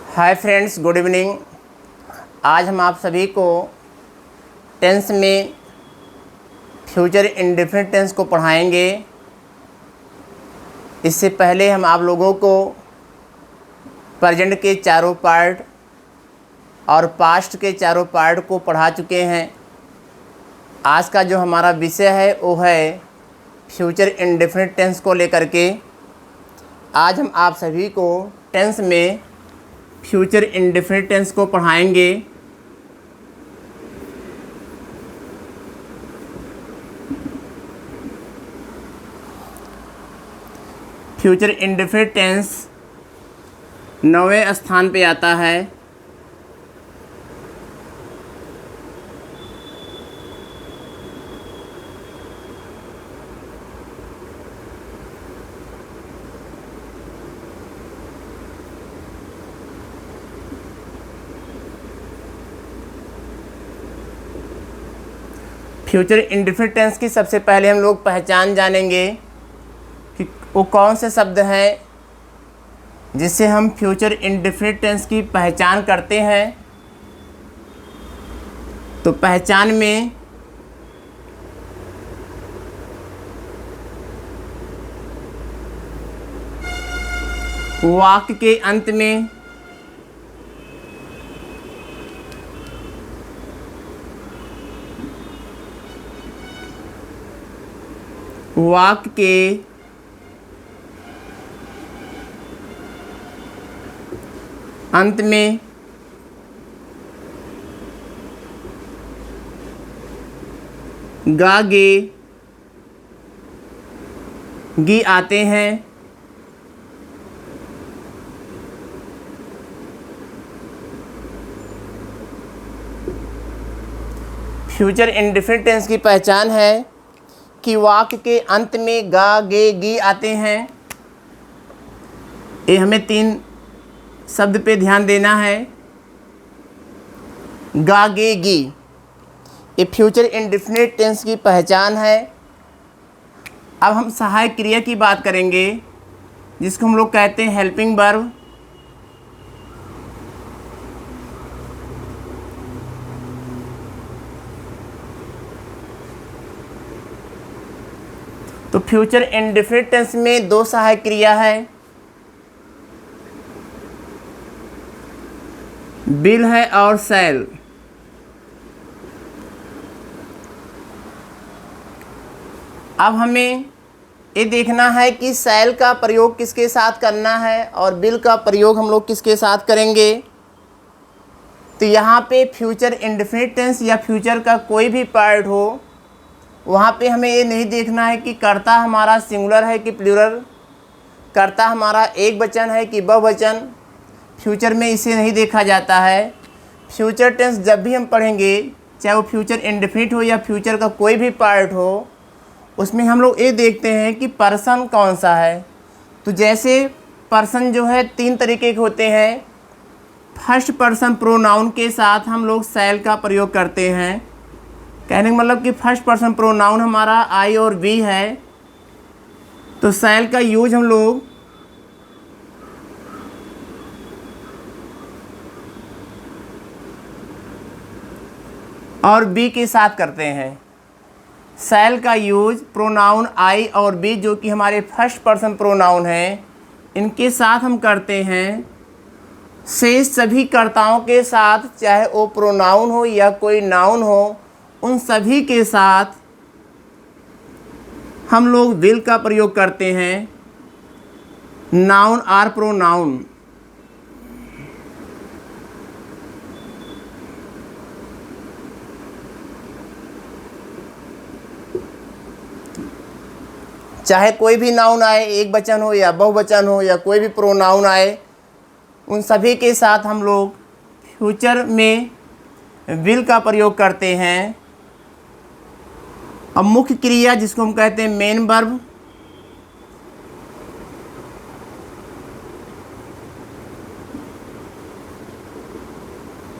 Hi friends, good evening. आज हम आप सभी को टेंस में फ्यूचर इंडेफिनिट टेंस को पढ़ाएंगे। इससे पहले हम आप लोगों को प्रेजेंट के चारों पार्ट और पास्ट के चारों पार्ट को पढ़ा चुके हैं। आज का जो हमारा विषय है वो है फ्यूचर इंडेफिनिट टेंस को लेकर के। आज हम आप सभी को टेंस में फ्यूचर इंडेफिनिट टेंस को पढ़ाएंगे। फ्यूचर इंडेफिनिट टेंस 9वें स्थान पे आता है। फ्यूचर इंडेफिनिट टेंस की सबसे पहले हम लोग पहचान जानेंगे कि वो कौन से शब्द हैं जिससे हम फ्यूचर इंडेफिनिट टेंस की पहचान करते हैं। तो पहचान में वाक्य के अंत में वाक्य के अंत में गा गे गी आते हैं। फ्यूचर इंडेफिनिट टेंस की पहचान है कि वाक्य के अंत में गा गे गी आते हैं। ये हमें 3 शब्द पे ध्यान देना है। गा गे गी ये फ्यूचर इंडेफिनिट टेंस की पहचान है। अब हम सहायक क्रिया की बात करेंगे जिसको हम लोग कहते हैं हेल्पिंग वर्ब। तो फ्यूचर इंडेफिनिट टेंस में 2 सहायक क्रिया है, विल है और शैल। अब हमें ये देखना है कि शैल का प्रयोग किसके साथ करना है और विल का प्रयोग हम लोग किसके साथ करेंगे। तो यहाँ पे फ्यूचर इंडेफिनिट टेंस या फ्यूचर का कोई भी पार्ट हो, वहाँ पे हमें ये नहीं देखना है कि कर्ता हमारा सिंगुलर है कि प्लूरल, कर्ता हमारा एक वचन है कि बहुवचन। फ्यूचर में इसे नहीं देखा जाता है। फ्यूचर टेंस जब भी हम पढ़ेंगे, चाहे वो फ्यूचर इंडेफिनिट हो या फ्यूचर का कोई भी पार्ट हो, उसमें हम लोग ये देखते हैं कि पर्सन कौन सा है। तो जैसे पर्सन जो है 3 तरीके के होते हैं। फर्स्ट पर्सन प्रोनाउन के साथ हम लोग शैल का प्रयोग करते हैं। कहने का मतलब कि फर्स्ट पर्सन प्रोनाउन हमारा आई और वी है, तो शैल का यूज हम लोग और बी के साथ करते हैं। शैल का यूज प्रोनाउन आई और बी जो कि हमारे फर्स्ट पर्सन प्रोनाउन हैं, इनके साथ हम करते हैं। शेष सभी कर्ताओं के साथ, चाहे वो प्रोनाउन हो या कोई नाउन हो, उन सभी के साथ हम लोग विल का प्रयोग करते हैं। Noun or pronoun. चाहे कोई भी नाउन आए, एक वचन हो या बहुवचन हो या कोई भी प्रोनाउन आए, उन सभी के साथ हम लोग फ्यूचर में विल का प्रयोग करते हैं। अब मुख्य क्रिया जिसको हम कहते हैं मेन वर्ब,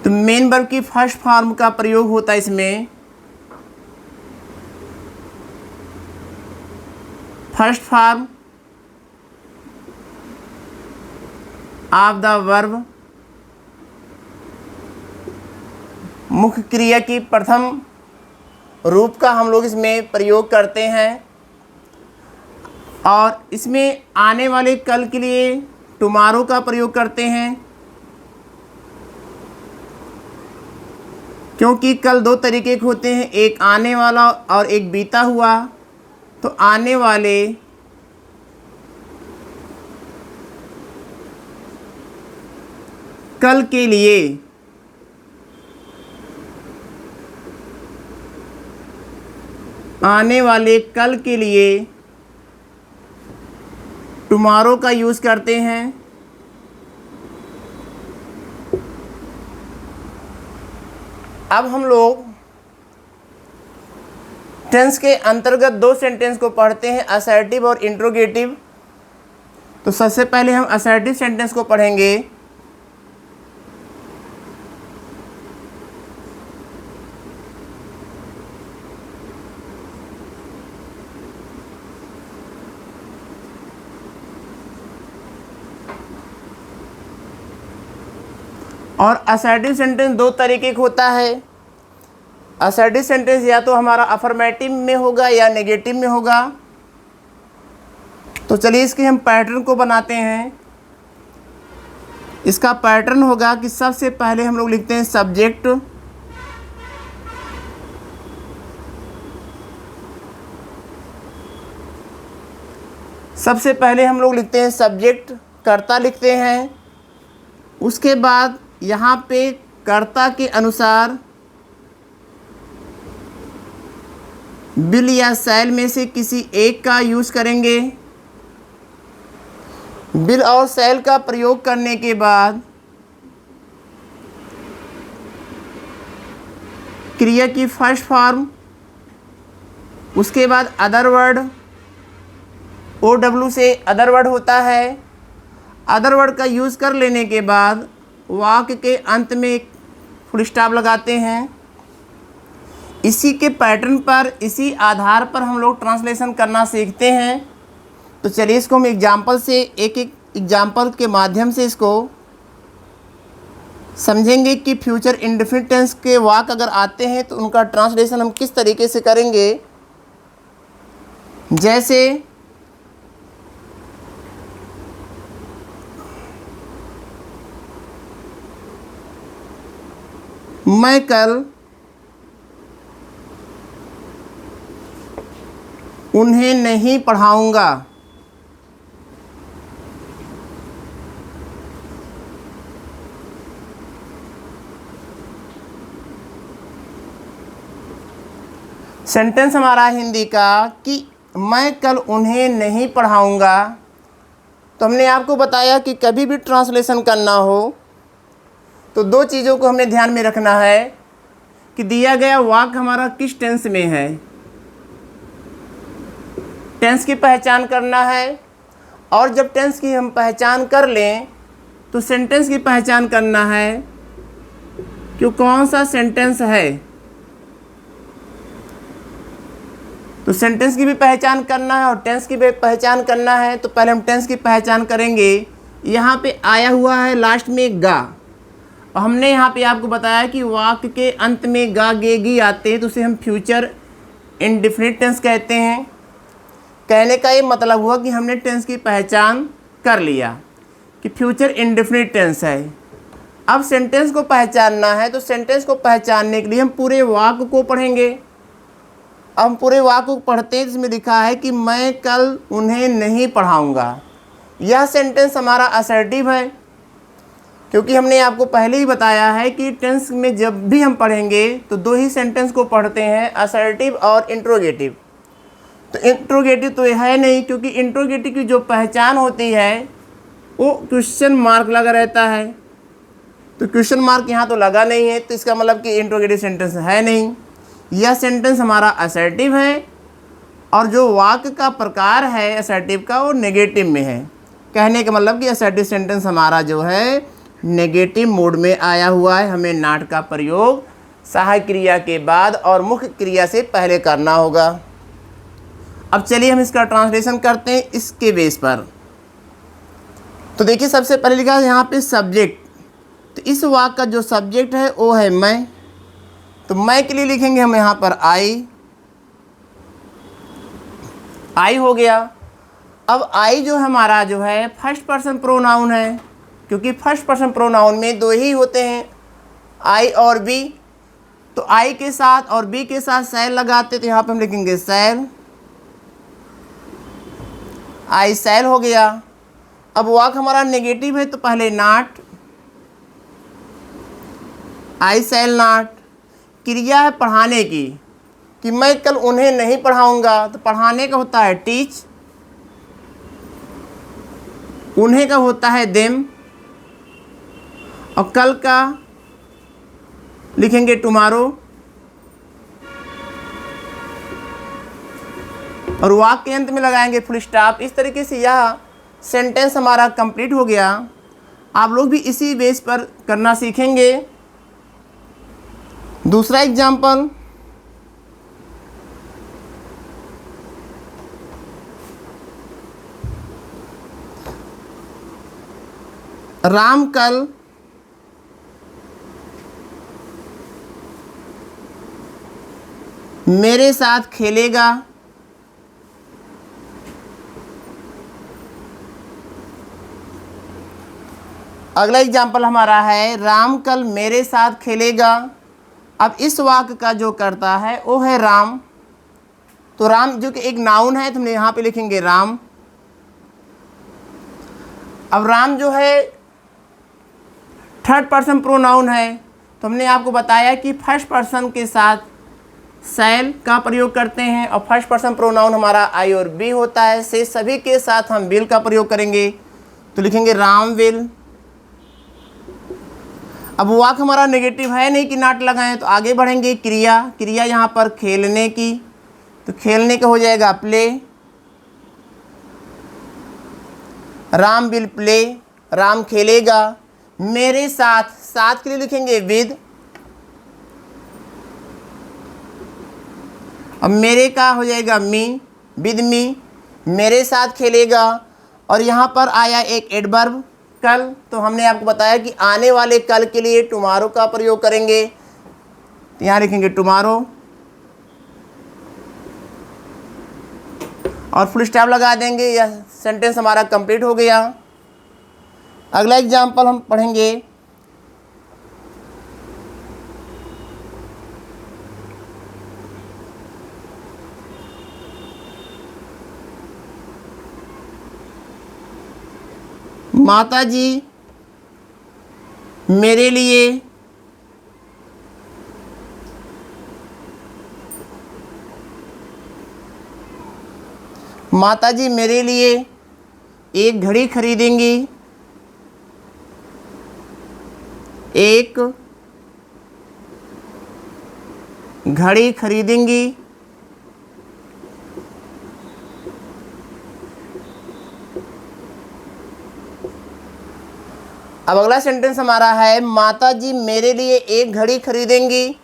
तो मेन वर्ब की फर्स्ट फॉर्म का प्रयोग होता है इसमें। First form of the verb मुख्य क्रिया की प्रथम रूप का हम लोग इसमें प्रयोग करते हैं और इसमें आने वाले कल के लिए टुमारो का प्रयोग करते हैं, क्योंकि कल दो तरीके के होते हैं, एक आने वाला और एक बीता हुआ। तो आने वाले कल के लिए टुमारो का यूज़ करते हैं। अब हम लोग टेंस के अंतर्गत दो सेंटेंस को पढ़ते हैं, असर्टिव और इंट्रोगेटिव। तो सबसे पहले हम असर्टिव सेंटेंस को पढ़ेंगे। और असर्टिव सेंटेंस दो तरीके का होता है। असर्टिव सेंटेंस या तो हमारा अफर्मेटिव में होगा या नेगेटिव में होगा। तो चलिए इसके हम पैटर्न को बनाते हैं। इसका पैटर्न होगा कि सबसे पहले हम लोग लिखते हैं सब्जेक्ट, कर्ता लिखते हैं। उसके बाद यहाँ पे कर्ता के अनुसार विल या शैल में से किसी एक का यूज़ करेंगे। विल और शैल का प्रयोग करने के बाद क्रिया की फर्स्ट फॉर्म, उसके बाद अदर वर्ड, OW से अदर वर्ड होता है। अदर वर्ड का यूज़ कर लेने के बाद वाक्य के अंत में एक फुल स्टॉप लगाते हैं। इसी के पैटर्न पर, इसी आधार पर हम लोग ट्रांसलेशन करना सीखते हैं। तो चलिए इसको हम एग्जाम्पल से, एक एग्जाम्पल के माध्यम से इसको समझेंगे कि फ्यूचर इंडेफिनिट टेंस के वाक्य अगर आते हैं तो उनका ट्रांसलेशन हम किस तरीके से करेंगे। जैसे मैं कल उन्हें नहीं पढ़ाऊंगा। सेंटेंस हमारा हिंदी का कि मैं कल उन्हें नहीं पढ़ाऊंगा। तो हमने आपको बताया कि कभी भी ट्रांसलेशन करना हो तो दो चीज़ों को हमें ध्यान में रखना है कि दिया गया वाक्य हमारा किस टेंस में है, टेंस की पहचान करना है। और जब टेंस की हम पहचान कर लें तो सेंटेंस की पहचान करना है कि कौन सा सेंटेंस है। तो सेंटेंस की भी पहचान करना है और टेंस की भी पहचान करना है। तो पहले हम टेंस की पहचान करेंगे। यहाँ पे आया हुआ है लास्ट में गा, और हमने यहाँ पे आपको बताया कि वाक्य के अंत में गा गे गी आते हैं तो उसे हम फ्यूचर इंडेफिनिट टेंस कहते हैं। कहने का ये मतलब हुआ कि हमने टेंस की पहचान कर लिया कि फ्यूचर इंडेफिनिट टेंस है। अब सेंटेंस को पहचानना है, तो सेंटेंस को पहचानने के लिए हम पूरे वाक्य को पढ़ेंगे। अब हम पूरे वाक्य को पढ़ते हैं जिसमें लिखा है कि मैं कल उन्हें नहीं पढ़ाऊँगा। यह सेंटेंस हमारा असर्टिव है, क्योंकि हमने आपको पहले ही बताया है कि टेंस में जब भी हम पढ़ेंगे तो दो ही सेंटेंस को पढ़ते हैं, असर्टिव और इंट्रोगेटिव। तो इंट्रोगेटिव तो है नहीं, क्योंकि इंट्रोगेटिव की जो पहचान होती है वो क्वेश्चन मार्क लगा रहता है। तो क्वेश्चन मार्क यहाँ तो लगा नहीं है, तो इसका मतलब कि इंट्रोगेटिव सेंटेंस है नहीं। यह सेंटेंस हमारा असर्टिव है और जो वाक्य का प्रकार है असर्टिव का वो नेगेटिव में है। कहने का मतलब कि असर्टिव सेंटेंस हमारा जो है नेगेटिव मोड में आया हुआ है। हमें नॉट का प्रयोग सहायक क्रिया के बाद और मुख्य क्रिया से पहले करना होगा। अब चलिए हम इसका ट्रांसलेशन करते हैं इसके बेस पर। तो देखिए सबसे पहले लिखा है यहाँ पे सब्जेक्ट। तो इस वाक्य का जो सब्जेक्ट है वो है मैं, तो मैं के लिए लिखेंगे हम यहाँ पर आई हो गया। अब आई जो हमारा जो है फर्स्ट पर्सन प्रोनाउन है, क्योंकि फर्स्ट पर्सन प्रोनाउन में दो ही होते हैं, आई और बी। तो आई के साथ और बी के साथ सैल लगाते, तो यहाँ पे हम लिखेंगे सैल, आई सैल हो गया। अब वाक हमारा नेगेटिव है, तो पहले नॉट, आई सैल नॉट। क्रिया है पढ़ाने की, कि मैं कल उन्हें नहीं पढ़ाऊंगा, तो पढ़ाने का होता है टीच, उन्हें का होता है देम, और कल का लिखेंगे टुमारो। और वाक्य के अंत में लगाएंगे फुल स्टॉप। इस तरीके से यह सेंटेंस हमारा कंप्लीट हो गया। आप लोग भी इसी बेस पर करना सीखेंगे। दूसरा एग्जाम्पल, राम कल मेरे साथ खेलेगा। अगला एग्जाम्पल हमारा है राम कल मेरे साथ खेलेगा। अब इस वाक्य का जो करता है वो है राम। तो राम जो कि एक नाउन है, तो हमने यहाँ पे लिखेंगे राम। अब राम जो है थर्ड पर्सन प्रोनाउन है, तो हमने आपको बताया कि फर्स्ट पर्सन के साथ सैल का प्रयोग करते हैं, और फर्स्ट पर्सन प्रोनाउन हमारा आई और बी होता है। से सभी के साथ हम विल का प्रयोग करेंगे, तो लिखेंगे राम विल। अब वाक्य हमारा नेगेटिव है नहीं कि नॉट लगाएं, तो आगे बढ़ेंगे। क्रिया यहाँ पर खेलने की, तो खेलने का हो जाएगा play, Ram will play, Ram खेलेगा। मेरे साथ, साथ के लिए लिखेंगे विद। अब मेरे का हो जाएगा मी, विद मी, मेरे साथ खेलेगा। और यहाँ पर आया एक एडवर्ब कल, तो हमने आपको बताया कि आने वाले कल के लिए टुमारो का प्रयोग करेंगे, तो यहाँ लिखेंगे टुमारो और फुल स्टॉप लगा देंगे। यह सेंटेंस हमारा कंप्लीट हो गया। अगला एग्जाम्पल हम पढ़ेंगे, माता जी मेरे लिए एक घड़ी खरीदेंगी, एक घड़ी खरीदेंगी। अब अगला सेंटेंस हमारा है माता जी मेरे लिए एक घड़ी खरीदेंगी।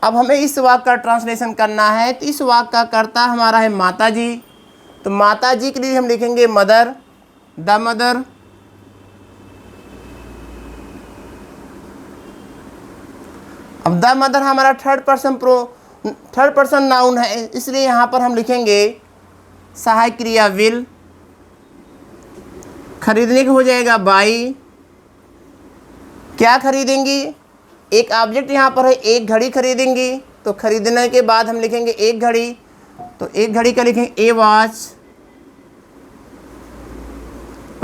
अब हमें इस वाक्य का ट्रांसलेशन करना है, तो इस वाक्य का कर्ता हमारा है माता जी। तो माता जी के लिए हम लिखेंगे मदर, द मदर। अब द मदर हमारा थर्ड पर्सन नाउन है, इसलिए यहाँ पर हम लिखेंगे सहायक क्रिया विल। खरीदने का हो जाएगा बाई। क्या खरीदेंगी, एक ऑब्जेक्ट यहाँ पर है, एक घड़ी खरीदेंगी, तो खरीदने के बाद हम लिखेंगे एक घड़ी, तो एक घड़ी का लिखेंगे ए वॉच,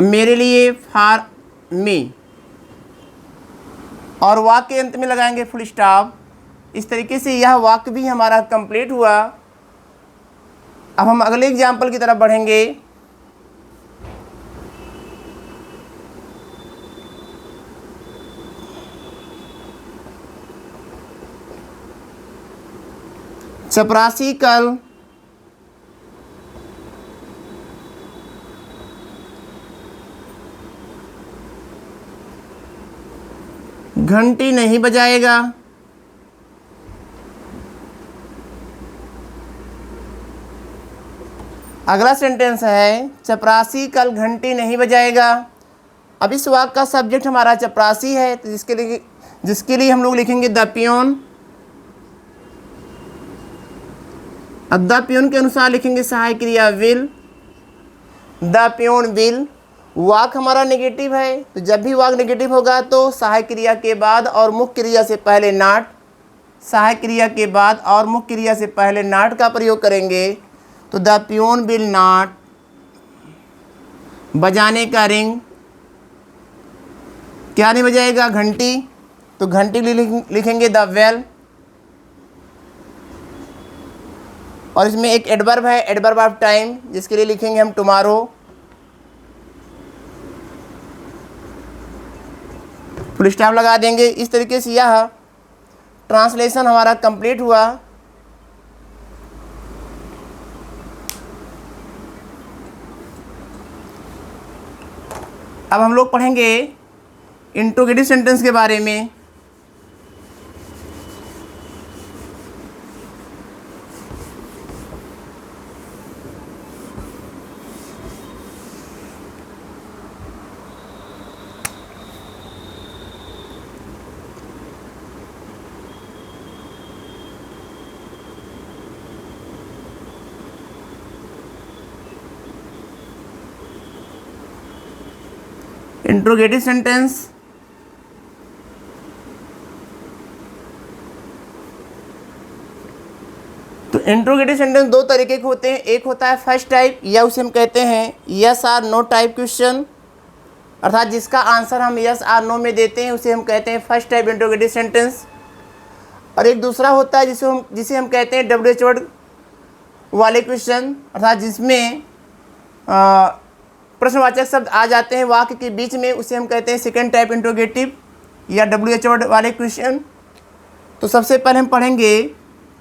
मेरे लिए फॉर मी, और वाक्य के अंत में लगाएंगे फुल स्टॉप। इस तरीके से यह वाक्य भी हमारा कंप्लीट हुआ। अब हम अगले एग्जाम्पल की तरफ बढ़ेंगे। चपरासी कल घंटी नहीं बजाएगा। अगला सेंटेंस है चपरासी कल घंटी नहीं बजाएगा। अब इस वाक्य का सब्जेक्ट हमारा चपरासी है, तो जिसके लिए हम लोग लिखेंगे द पियोन। अब द प्यून के अनुसार लिखेंगे सहायक क्रिया विल, द प्यून विल। वाक हमारा नेगेटिव है, तो जब भी वाक नेगेटिव होगा तो सहायक क्रिया के बाद और मुख्य क्रिया से पहले नॉट, सहायक क्रिया के बाद और मुख्य क्रिया से पहले नॉट का प्रयोग करेंगे। तो द प्यून विल नॉट, बजाने का रिंग, क्या नहीं बजाएगा, घंटी, तो घंटी लिखेंगे द बेल। और इसमें एक एडवर्ब है, एडवर्ब ऑफ टाइम, जिसके लिए लिखेंगे हम टुमारो। फुल स्टॉप लगा देंगे। इस तरीके से यह ट्रांसलेशन हमारा कंप्लीट हुआ। अब हम लोग पढ़ेंगे इंट्रोगेटिव सेंटेंस के बारे में। इंट्रोगेटिव सेंटेंस, तो इंट्रोगेटिव सेंटेंस दो तरीके के होते हैं। एक होता है फर्स्ट टाइप, या उसे हम कहते हैं yes or no type question, अर्थात जिसका आंसर हम यस आर नो में देते हैं उसे हम कहते हैं फर्स्ट टाइप इंट्रोगेटिव सेंटेंस। और एक दूसरा होता है जिसे हम कहते हैं WH वर्ड वाले क्वेश्चन, अर्थात जिसमें प्रश्नवाचक शब्द आ जाते हैं वाक्य के बीच में, उसे हम कहते हैं सेकंड टाइप इंट्रोगेटिव या WH वर्ड वाले क्वेश्चन। तो सबसे पहले हम पढ़ेंगे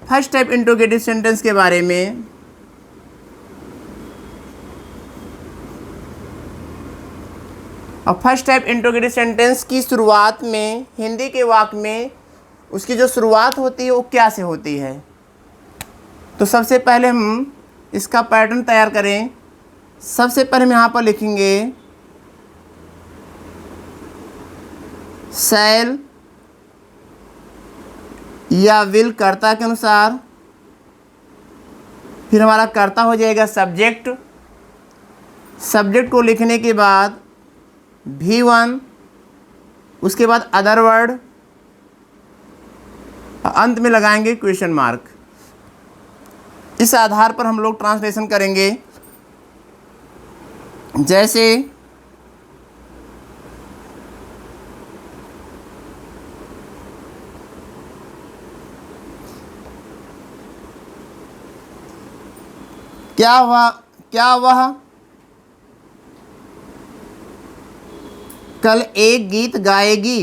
फर्स्ट टाइप इंट्रोगेटिव सेंटेंस के बारे में। और फर्स्ट टाइप इंट्रोगेटिव सेंटेंस की शुरुआत में हिंदी के वाक्य में उसकी जो शुरुआत होती है वो क्या से होती है। तो सबसे पहले हम इसका पैटर्न तैयार करें। सबसे पहले हम यहाँ पर लिखेंगे शैल या विल कर्ता के अनुसार, फिर हमारा कर्ता हो जाएगा सब्जेक्ट। सब्जेक्ट को लिखने के बाद V1, उसके बाद अदर वर्ड, अंत में लगाएंगे क्वेश्चन मार्क। इस आधार पर हम लोग ट्रांसलेशन करेंगे। जैसे क्या वह कल एक गीत गाएगी।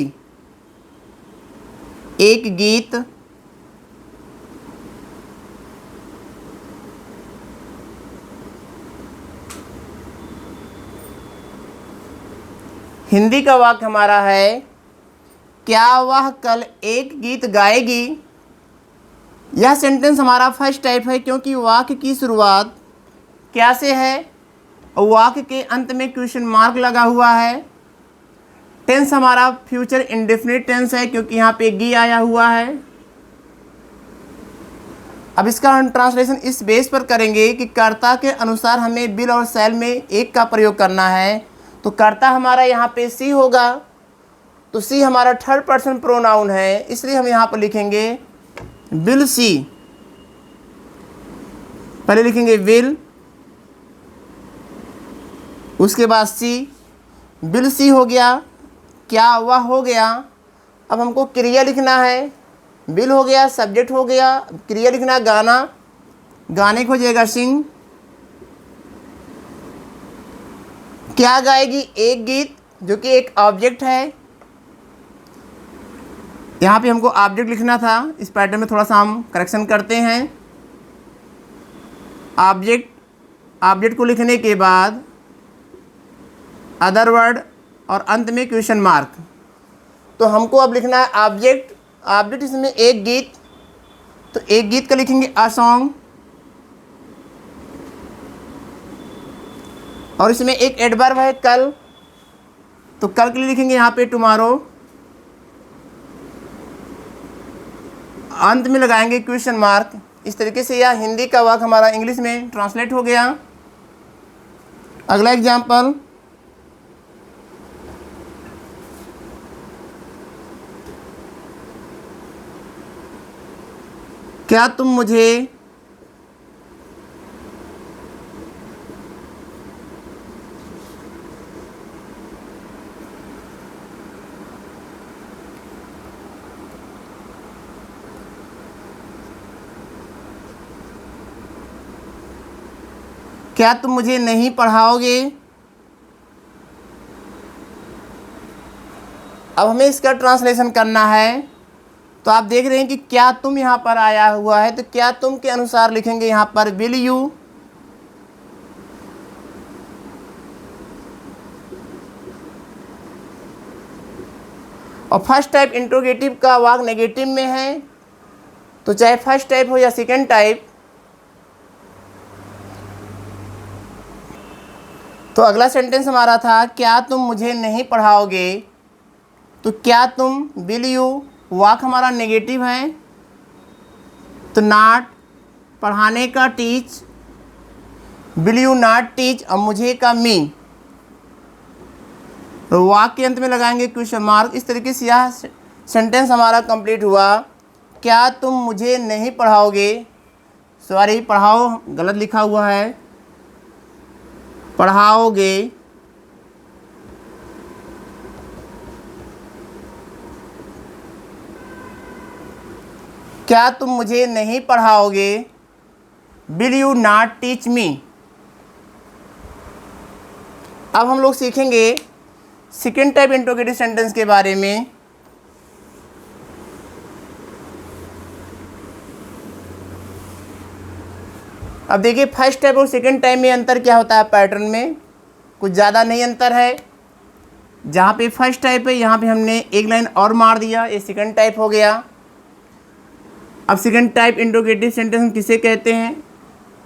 एक गीत, हिंदी का वाक्य हमारा है क्या वह कल एक गीत गाएगी। यह सेंटेंस हमारा फर्स्ट टाइप है क्योंकि वाक्य की शुरुआत क्या से है और वाक्य के अंत में क्वेश्चन मार्क लगा हुआ है। टेंस हमारा फ्यूचर इंडेफिनिट टेंस है क्योंकि यहाँ पे गी आया हुआ है। अब इसका हम ट्रांसलेशन इस बेस पर करेंगे कि कर्ता के अनुसार हमें विल और शैल में एक का प्रयोग करना है। तो कर्ता हमारा यहाँ पे सी होगा, तो सी हमारा थर्ड पर्सन प्रोनाउन है, इसलिए हम यहाँ पर लिखेंगे विल सी। पहले लिखेंगे विल, उसके बाद सी। विल सी हो गया, क्या वह हो गया। अब हमको क्रिया लिखना है। विल हो गया, सब्जेक्ट हो गया, क्रिया लिखना गाना, गाने को हो जाएगा सिंग। क्या गाएगी, एक गीत, जो कि एक ऑब्जेक्ट है। यहाँ पे हमको ऑब्जेक्ट लिखना था, इस पैटर्न में थोड़ा सा हम करेक्शन करते हैं। ऑब्जेक्ट को लिखने के बाद अदर वर्ड और अंत में क्वेश्चन मार्क। तो हमको अब लिखना है ऑब्जेक्ट इसमें एक गीत, तो एक गीत का लिखेंगे अ सॉन्ग। और इसमें एक एडवर्ब है कल, तो कल के लिए लिखेंगे यहाँ पे टुमारो। अंत में लगाएंगे क्वेश्चन मार्क। इस तरीके से यह हिंदी का वाक्य हमारा इंग्लिश में ट्रांसलेट हो गया। अगला एग्जाम्पल, क्या तुम मुझे नहीं पढ़ाओगे। अब हमें इसका ट्रांसलेशन करना है, तो आप देख रहे हैं कि क्या तुम यहाँ पर आया हुआ है, तो क्या तुम के अनुसार लिखेंगे यहाँ पर विल यू। और फर्स्ट टाइप इंट्रोगेटिव का वाक्य नेगेटिव में है, तो चाहे फर्स्ट टाइप हो या सेकेंड टाइप। तो अगला सेंटेंस हमारा था क्या तुम मुझे नहीं पढ़ाओगे, तो क्या तुम विल यू वाक्य हमारा नेगेटिव है, तो नॉट पढ़ाने का teach, will you not teach, और मुझे का मी, तो वाक्य के अंत में लगाएंगे क्वेश्चन मार्क। इस तरीके से यह सेंटेंस हमारा कंप्लीट हुआ। क्या तुम मुझे नहीं पढ़ाओगे, सॉरी पढ़ाओ गलत लिखा हुआ है, पढ़ाओगे। क्या तुम मुझे नहीं पढ़ाओगे, will you not teach me. अब हम लोग सीखेंगे सेकेंड टाइप इंट्रोगेटिव सेंटेंस के बारे में। अब देखिए फर्स्ट टाइप और सेकेंड टाइप में अंतर क्या होता है, पैटर्न में कुछ ज़्यादा नहीं अंतर है। जहाँ पे फर्स्ट टाइप है यहाँ पे हमने एक लाइन और मार दिया, ये सेकेंड टाइप हो गया। अब सेकेंड टाइप इंट्रोगेटिव सेंटेंस हम किसे कहते हैं,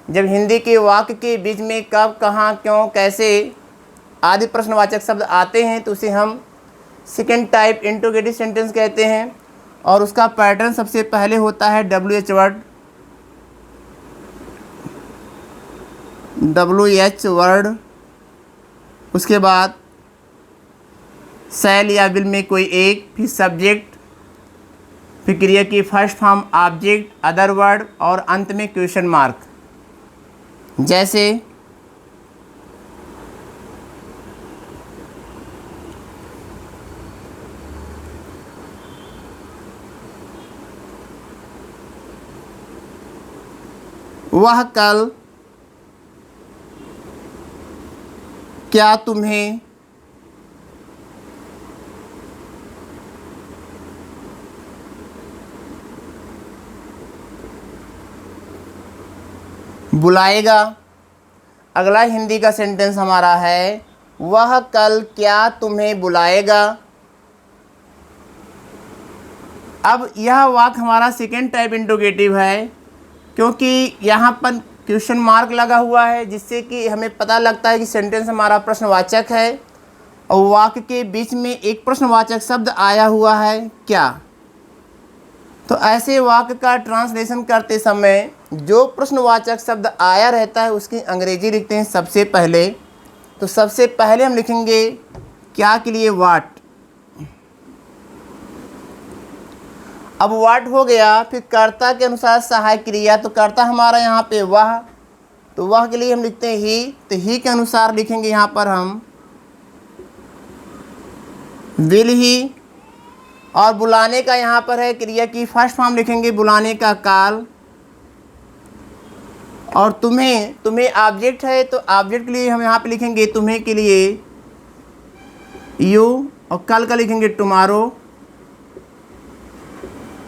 जब हिंदी के वाक्य के बीच में कब, कहाँ, क्यों, कैसे आदि प्रश्नवाचक शब्द आते हैं, तो उसे हम सेकेंड टाइप इंट्रोगेटिव सेंटेंस कहते हैं। और उसका पैटर्न सबसे पहले होता है WH वर्ड, WH वर्ड, उसके बाद शैल या विल में कोई एक, फिर सब्जेक्ट, फिर क्रिया की first form object, other word, और अंत में क्वेश्चन मार्क। जैसे वह कल क्या तुम्हें बुलाएगा। अगला हिंदी का सेंटेंस हमारा है वह कल क्या तुम्हें बुलाएगा। अब यह वाक्य हमारा सेकेंड टाइप इंट्रोगेटिव है, क्योंकि यहाँ पर क्वेश्चन मार्क लगा हुआ है, जिससे कि हमें पता लगता है कि सेंटेंस हमारा प्रश्नवाचक है और वाक्य के बीच में एक प्रश्नवाचक शब्द आया हुआ है क्या। तो ऐसे वाक्य का ट्रांसलेशन करते समय जो प्रश्नवाचक शब्द आया रहता है उसकी अंग्रेजी लिखते हैं सबसे पहले। तो सबसे पहले हम लिखेंगे क्या के लिए वाट। अब वाट हो गया, फिर कर्ता के अनुसार सहायक क्रिया, तो कर्ता हमारा यहाँ पे वह, तो वह के लिए हम लिखते हैं ही, तो ही के अनुसार लिखेंगे यहाँ पर हम विल ही। और बुलाने का यहाँ पर है क्रिया की फर्स्ट फॉर्म लिखेंगे बुलाने का काल। और तुम्हें ऑब्जेक्ट है, तो ऑब्जेक्ट के लिए हम यहाँ पे लिखेंगे तुम्हें के लिए यू, और कल का लिखेंगे टुमारो,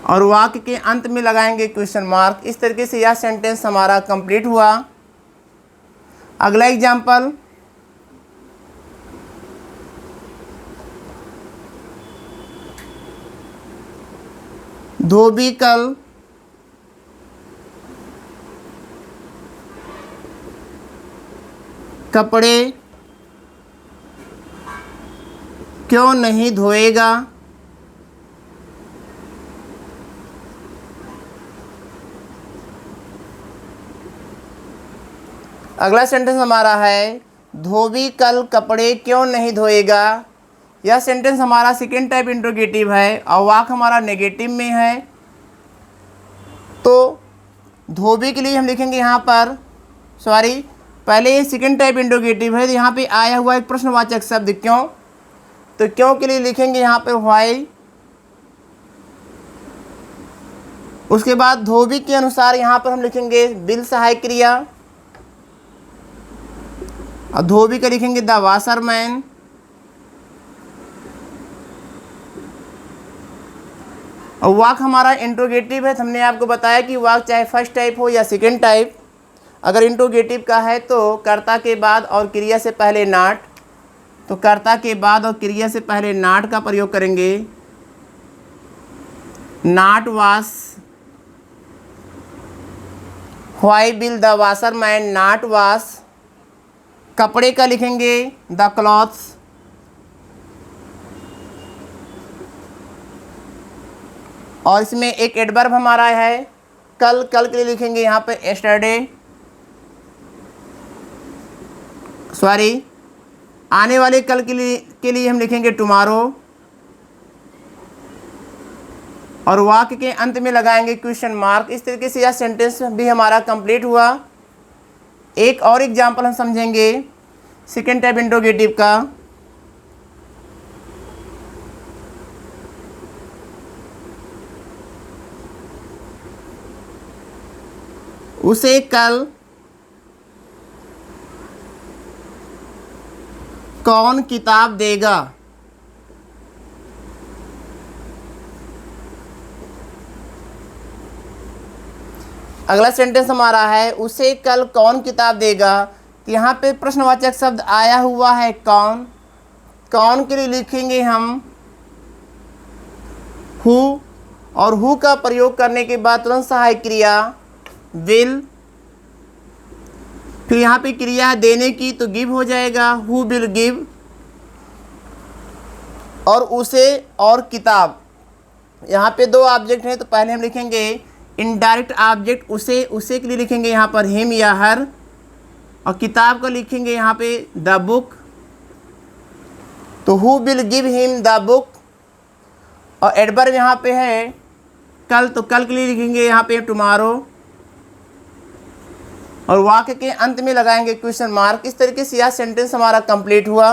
और वाक्य के अंत में लगाएंगे क्वेश्चन मार्क। इस तरीके से यह सेंटेंस हमारा कंप्लीट हुआ। अगला एग्जाम्पल, धोबी कल कपड़े क्यों नहीं धोएगा। अगला सेंटेंस हमारा है धोबी कल कपड़े क्यों नहीं धोएगा। यह सेंटेंस हमारा सेकेंड टाइप इंट्रोगेटिव है और वाक्य हमारा नेगेटिव में है। तो धोबी के लिए हम लिखेंगे यहाँ पर, पहले ये सेकेंड टाइप इंट्रोगेटिव है, तो यहाँ पे आया हुआ एक प्रश्नवाचक शब्द क्यों, तो क्यों के लिए लिखेंगे यहाँ पे व्हाई। उसके बाद धोबी के अनुसार यहाँ पर हम लिखेंगे बिल सहायक क्रिया, और धोबी का लिखेंगे द वाशरमैन। और वाक्य हमारा इंट्रोगेटिव है, तो हमने आपको बताया कि वाक्य चाहे फर्स्ट टाइप हो या सेकेंड टाइप, अगर इंट्रोगेटिव का है तो कर्ता के बाद और क्रिया से पहले नॉट, तो कर्ता के बाद और क्रिया से पहले नॉट का प्रयोग करेंगे। Not wash, why will the washerman not wash. कपड़े का लिखेंगे द क्लॉथ्स। और इसमें एक एडवर्ब हमारा है कल, कल के लिए लिखेंगे यहाँ पे एस्टरडे, आने वाले कल के लिए हम लिखेंगे टुमारो। और वाक्य के अंत में लगाएंगे क्वेश्चन मार्क। इस तरीके से यह सेंटेंस भी हमारा कंप्लीट हुआ। एक और एग्जाम्पल हम समझेंगे सेकेंड टाइप इंट्रोगेटिव का। उसे कल कौन किताब देगा। अगला सेंटेंस हमारा है उसे कल कौन किताब देगा। तो यहाँ पे प्रश्नवाचक शब्द आया हुआ है कौन। कौन के लिए लिखेंगे हम हु, और हु का प्रयोग करने के बाद तुरंत सहायक क्रिया विल। फिर यहाँ पे क्रिया है देने की, तो गिव हो जाएगा हु विल गिव। और उसे और किताब, यहाँ पे दो ऑब्जेक्ट हैं, तो पहले हम लिखेंगे इनडायरेक्ट ऑब्जेक्ट उसे, उसे के लिए लिखेंगे यहाँ पर हिम या हर। और किताब को लिखेंगे यहाँ पे द बुक, तो who will give him the book. और एडवर्ब यहाँ पे है कल, तो कल के लिए लिखेंगे यहाँ पे टुमारो। और वाक्य के अंत में लगाएंगे क्वेश्चन मार्क। इस तरीके से यह सेंटेंस हमारा कंप्लीट हुआ।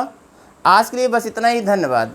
आज के लिए बस इतना ही, धन्यवाद।